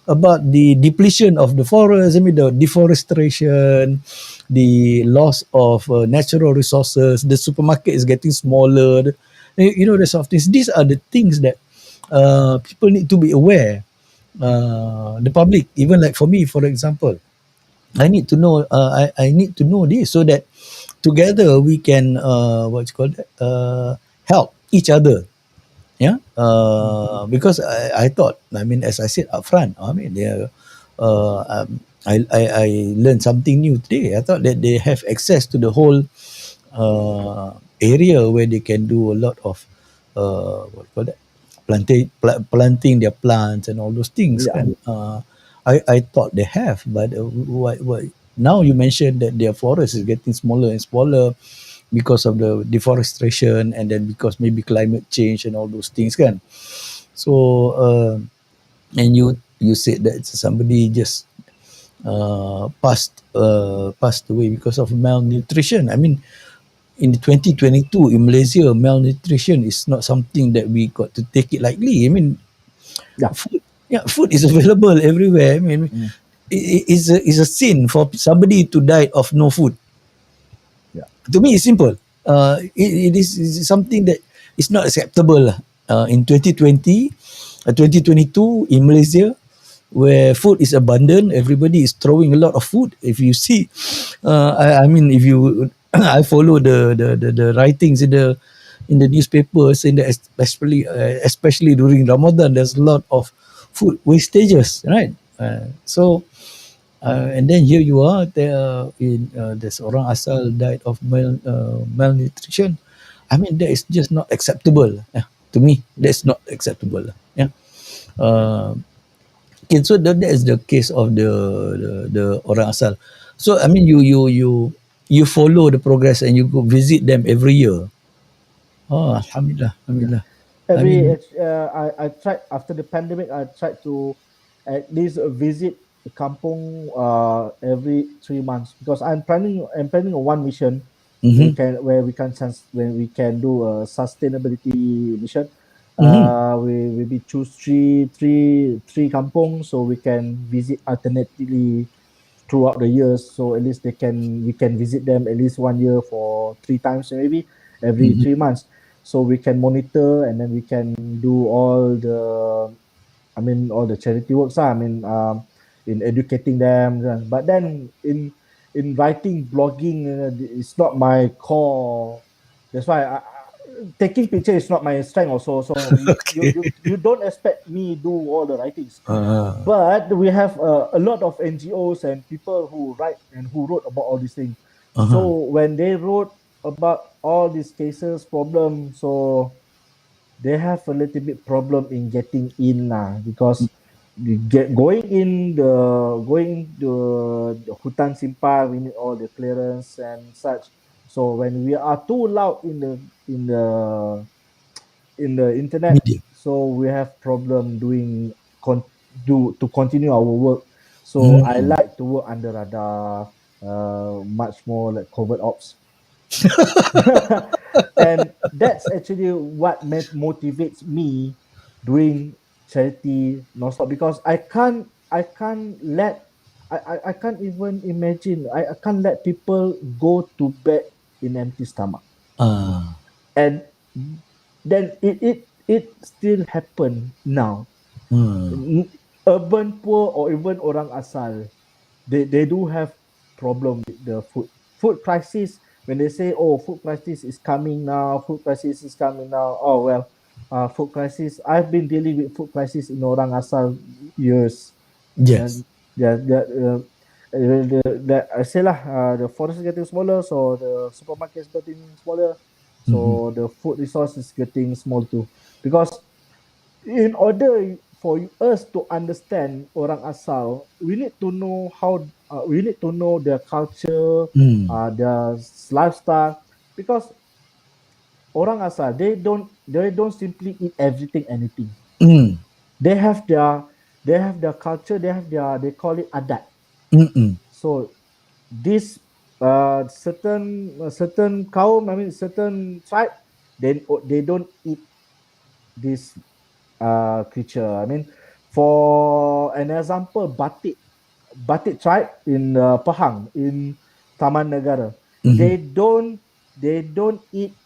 about the depletion of the forest, I mean, the deforestation, the loss of natural resources, the supermarket is getting smaller, you know, the sort of things. These are the things that people need to be aware. The public, even like for me, for example, I need to know. I need to know this, so that together we can what you call that, help each other. Yeah, because I thought, I mean, as I said upfront, I mean, I learned something new today. I thought that they have access to the whole area where they can do a lot of what you call that, planting their plants and all those things. Yeah. Kan? I thought they have, but what now you mentioned that their forest is getting smaller and smaller because of the deforestation, and then because maybe climate change and all those things, kan. So and you said that somebody just passed away because of malnutrition. I mean, in 2022 in Malaysia, malnutrition is not something that we got to take it lightly. I mean, Yeah. food, yeah, food is available everywhere. I mean, Mm. it's a sin for somebody to die of no food. Yeah. To me, it's simple. It is something that is not acceptable in 2020, 2022 in Malaysia, where food is abundant. Everybody is throwing a lot of food. If you see, I mean, if you I follow the writings in the newspapers, in the especially during Ramadan. There's a lot of food wastages, right? And then here you are, there in there's orang asal died of malnutrition. I mean, that is just not acceptable. Yeah, to me, that's not acceptable. Yeah. Uh, okay, so that is the case of the orang asal. So I mean, you follow the progress and you go visit them every year. Oh, alhamdulillah, Yeah. alhamdulillah. I mean, I tried after the pandemic. I tried to at least visit the kampung every 3 months because I'm planning on one mission mm-hmm, when we can do a sustainability mission. mm-hmm, We maybe choose three kampung so we can visit alternately throughout the years. So at least we can visit them at least 1 year for 3 times, maybe every mm-hmm, 3 months, so we can monitor and then we can do all the charity works. In educating them. But then in writing, blogging, it's not my core. That's why taking picture is not my strength also. So okay. you don't expect me do all the writings. Uh, But we have a lot of NGOs and people who write and who wrote about all these things. uh-huh. So when they wrote about all these cases, problems, so they have a little bit problem in getting in lah, because going the hutan simpar, we need all the clearance and such. So when we are too loud in the internet, Media. so we have problem do to continue our work. So I Mm. like to work under radar, much more like covert ops. And that's actually what motivates me doing charity nonstop, because I can't even imagine, I can't let people go to bed in empty stomach. Uh, And then it still happen now. uh, Urban poor or even orang asal, they do have problem with the food crisis. When they say, oh, food crisis is coming now, food crisis is coming now, oh well, food crisis, I've been dealing with food crisis in orang asal years. yes. And I say lah, the forest is getting smaller, so the supermarket is getting smaller, Mm-hmm. so the food resource is getting small too. Because in order for us to understand orang asal, we need to know their culture, Mm. their lifestyle, because orang asal, they don't simply eat everything, anything. Mm. They have their culture, they call it adat. Mm-mm. So this certain kaum, I mean certain tribe, they don't eat this creature. I mean, for an example, batik tribe in Pahang, in Taman Negara, Mm-hmm. they don't eat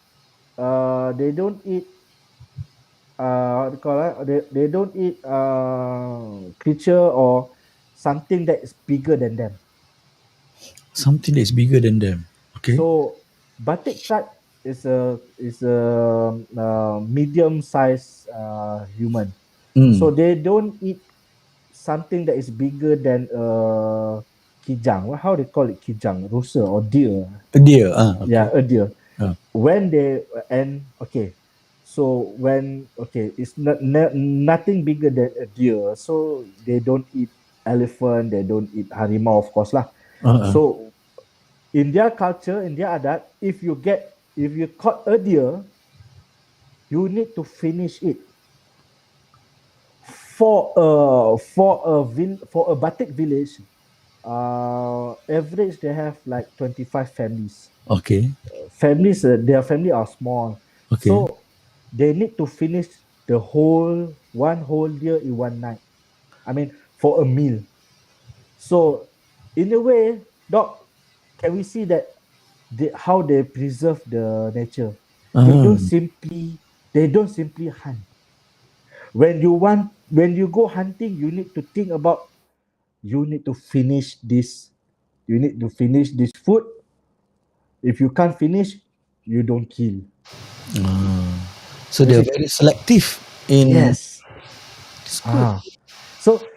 they don't eat what do you call it? They don't eat creature or something that is bigger than them. Something that's bigger than them. Okay. So batik tribe is a medium sized human. Mm. So they don't eat something that is bigger than kijang. How they call it, kijang, rusa or deer? A deer. Yeah, Okay. a deer. Uh, When they and okay, so when it's nothing bigger than a deer. So they don't eat elephant. They don't eat harimau, of course lah. uh, uh. So in their culture, in their adat, if you caught a deer, you need to finish it. For a batik village, average they have like 25 families. Okay. Their family are small, Okay. so they need to finish one whole deer in one night. I mean, for a meal. So in a way, doc, can we see that how they preserve the nature? They Uh, don't simply they don't simply hunt. When you go hunting, you need to think about, you need to finish this you need to finish this food If you can't finish, you don't kill. So You they're see? very selective in Yes. this good. Ah. So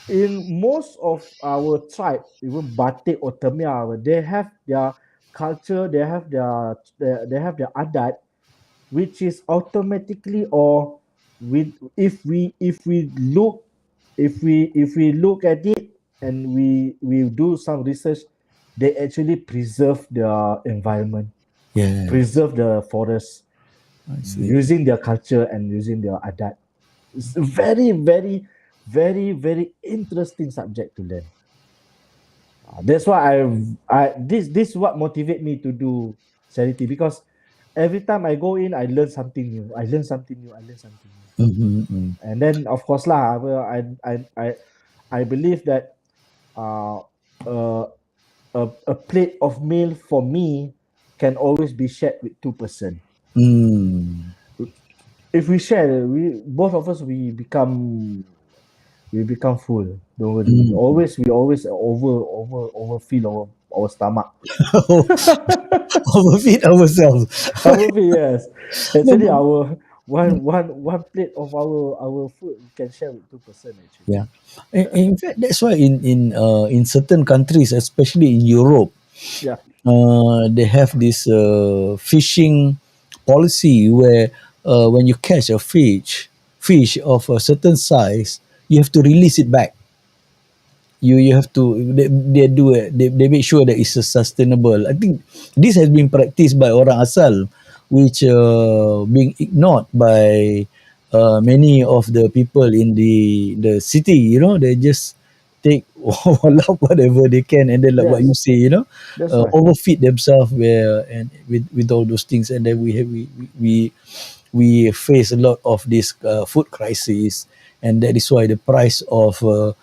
in most of our tribe, even Batik or Temia, they have their culture, they have their adat, which is automatically or with if we look at it and we do some research, they actually preserve their environment, Yes, preserve the forest I see. using their culture and using their adat. It's a very, very, very, very interesting subject to learn. That's why this is what motivate me to do charity, because every time I go in, I learn something new. I learn something new. I learn something new. Mm-hmm. And then of course lah, I believe that uh, uh, a plate of meal for me can always be shared with two-person. Mm. If we share, we both of us we become full. Don't worry. Mm. We always overfill our stomach. Overfeed ourselves. Overfill, yes. No, Actually, but, our one plate of our food we can share with two-person actually. yeah. In fact, that's why in certain countries, especially in Europe, Yeah. they have this fishing policy where when you catch a fish of a certain size, you have to release it back. You have to they do it, they make sure that it's sustainable. I think this has been practiced by orang asal, which being ignored by many of the people in the city. They just take whatever they can, and then like what you Yes. say, That's why. overfeed themselves where and with all those things, and then we face a lot of this food crisis, and that is why the price of uh,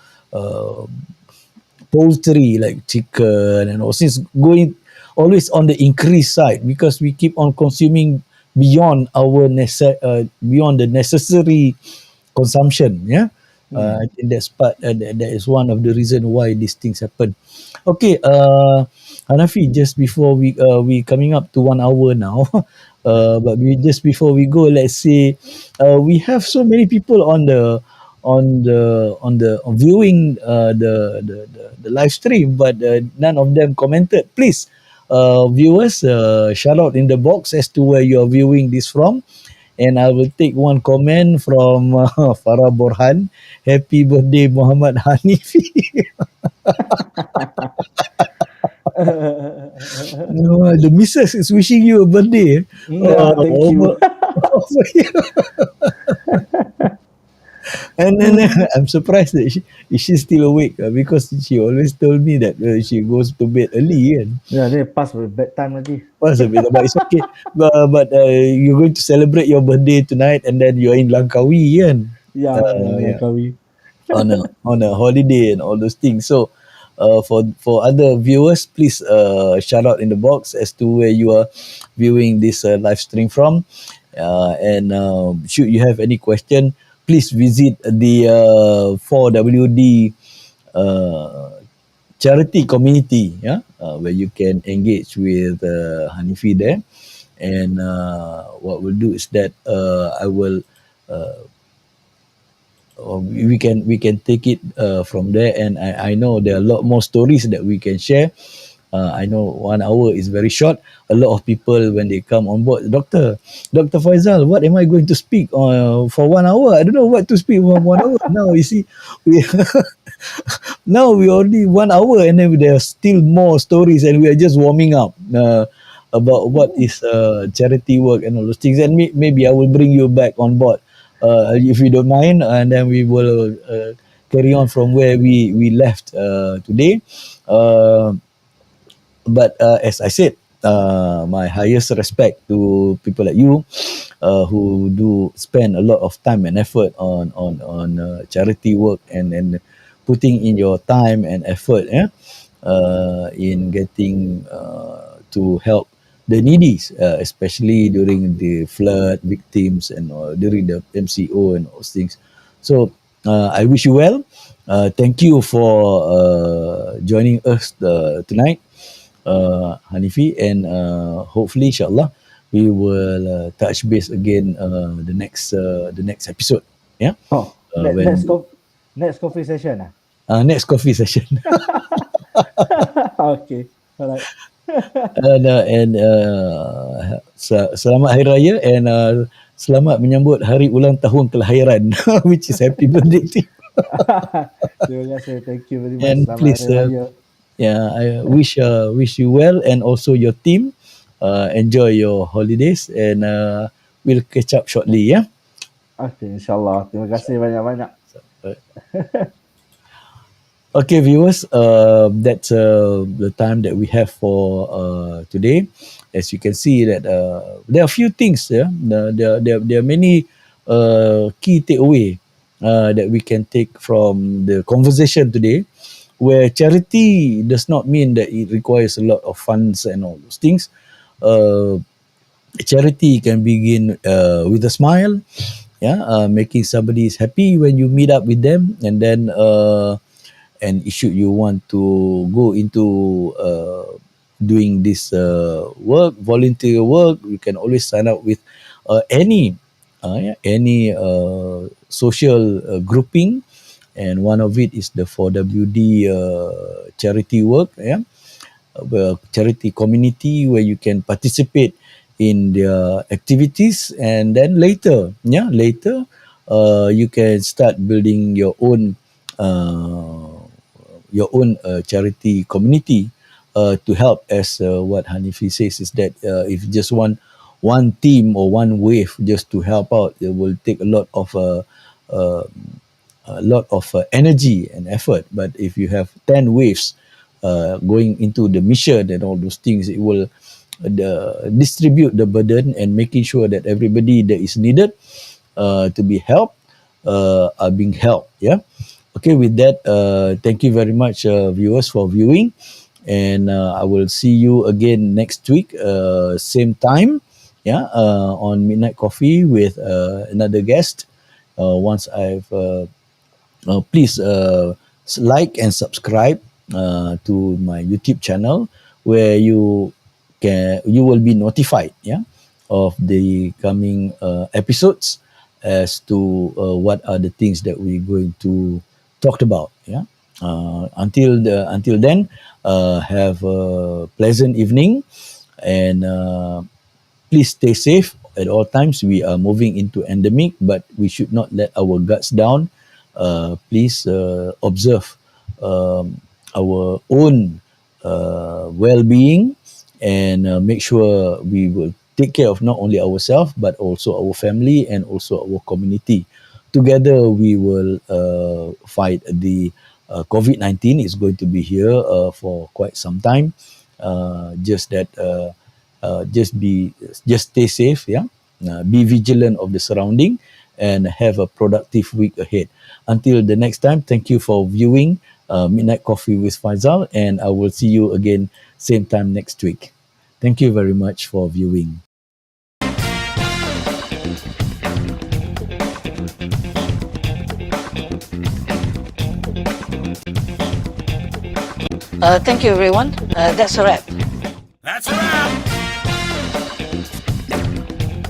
poultry like chicken and all things going always on the increase side, because we keep on consuming beyond the necessary consumption. Yeah, I Hmm. think that's part. That is one of the reason why these things happen. Okay, Hanafi, just before we coming up to 1 hour now, but just before we go, let's say we have so many people on viewing the live stream, but none of them commented. Please, viewers, shout out in the box as to where you are viewing this from. And I will take one comment from Farah Borhan. Happy birthday, Muhammad Hanifi. No, the missus is wishing you a birthday. Yeah, thank you. Over, over here. And then I'm surprised that she's still awake, because she always told me that she goes to bed early. And Yeah, they pass with bedtime already. was a bit, but it's okay. But you're going to celebrate your birthday tonight, and then you're in Langkawi, kan? Yeah, Yeah, Langkawi. on a holiday and all those things. So, for other viewers, please shout out in the box as to where you are viewing this live stream from, and should you have any question, please visit the 4WD uh, charity community, yeah, where you can engage with Hanifi there. And what we'll do is that I will we can take it from there. And I know there are a lot more stories that we can share. I know 1 hour is very short. A lot of people when they come on board, Dr. Faisal, what am I going to speak for 1 hour? I don't know what to speak for 1 hour. Now you see, we now we already 1 hour, and then there are still more stories, and we are just warming up about what is charity work and all those things. And maybe I will bring you back on board, if you don't mind, and then we will carry on from where we left today. Uh, but as I said, my highest respect to people like you, who do spend a lot of time and effort on charity work, and putting in your time and effort, yeah, in getting to help the needies, especially during the flood victims and during the MCO and those things. So I wish you well. Thank you for joining us tonight. Hanifi, and hopefully, inshallah, we will touch base again the next episode. Yeah, Oh, when next coffee session. Ah? next coffee session. Okay. All right. Selamat Hari Raya, and selamat menyambut hari ulang tahun kelahiran, which is happy birthday to you. Terima kasih. Thank you very much. And Selamat please, Hari Raya. yeah, I wish you well, and also your team. Enjoy your holidays, and we'll catch up shortly. Yeah. Okay, insyaAllah. Terima kasih banyak-banyak. Okay, viewers, that's the time that we have for today. As you can see, that there are a few things. Yeah, there are many key takeaway that we can take from the conversation today. Where charity does not mean that it requires a lot of funds and all those things. Uh, Charity can begin with a smile, yeah, making somebody is happy when you meet up with them, and then and should you want to go into doing this work, volunteer work, you can always sign up with any social grouping, and one of it is the 4WD charity work, yeah, charity community where you can participate in their activities, and then later you can start building uh, your own charity community to help, as what Hanifi says, is that if just one team or one wave just to help out, it will take uh, a lot of energy and effort. But if you have 10 waves going into the mission and all those things, it will distribute the burden and making sure that everybody that is needed to be helped are being helped. Yeah. Okay, with that, thank you very much, viewers, for viewing. And I will see you again next week, same time, yeah, on Midnight Coffee with another guest. Once I've please like and subscribe to my YouTube channel, where you will be notified, yeah, of the coming episodes as to what are the things that we're going to talk about. Yeah. Until then, have a pleasant evening, and please stay safe at all times. We are moving into endemic, but we should not let our guards down. Please observe our own well-being, and make sure we will take care of not only ourselves but also our family and also our community. Together, we will fight the COVID-19. Is going to be here for quite some time. Just that. Just stay safe, yeah, be vigilant of the surrounding, and have a productive week ahead. Until the next time, thank you for viewing Midnight Coffee with Faisal, and I will see you again same time next week. Thank you very much for viewing. Thank you, everyone. That's a wrap. That's a wrap.